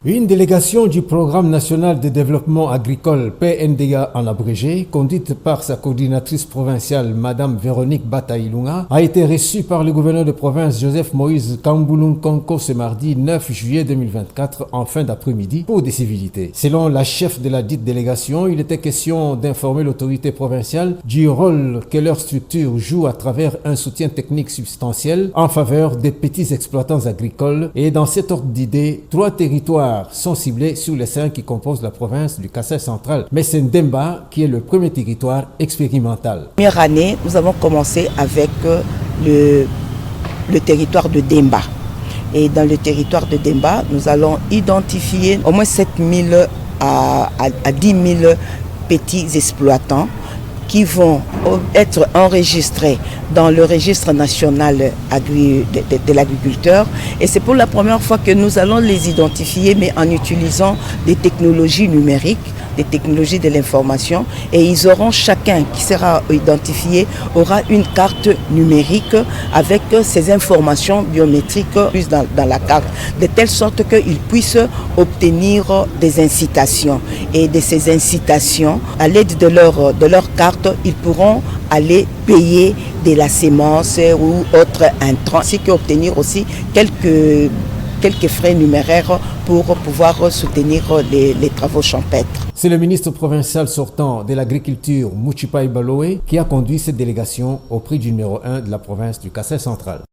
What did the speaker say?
Une délégation du Programme national de développement agricole PNDA en abrégé, conduite par sa coordinatrice provinciale Madame Véronique Batailunga, a été reçue par le gouverneur de province Joseph Moïse Kambouloun Konko ce mardi 9 juillet 2024 en fin d'après-midi pour des civilités. Selon la chef de la dite délégation, il était question d'informer l'autorité provinciale du rôle que leur structure joue à travers un soutien technique substantiel en faveur des petits exploitants agricoles et dans cet ordre d'idée, 3 territoires sont ciblés sur les 5 qui composent la province du Kassai central. Mais c'est Ndemba qui est le premier territoire expérimental. Première année, nous avons commencé avec le territoire de Demba. Et dans le territoire de Demba, nous allons identifier au moins 7 000 à 10 000 petits exploitants qui vont être enregistrés dans le registre national de l'agriculteur. Et c'est pour la première fois que nous allons les identifier, mais en utilisant des technologies numériques, des technologies de l'information. Et ils auront, chacun qui sera identifié, aura une carte numérique avec ces informations biométriques plus dans la carte, de telle sorte qu'ils puissent obtenir des incitations. Et de ces incitations, à l'aide de leur carte, ils pourront aller payer de la sémence ou autre intrant, ainsi qu'obtenir aussi quelques frais numéraires pour pouvoir soutenir les travaux champêtres. C'est le ministre provincial sortant de l'agriculture, Mouchipai Baloé, qui a conduit cette délégation au prix du numéro 1 de la province du Kassai central.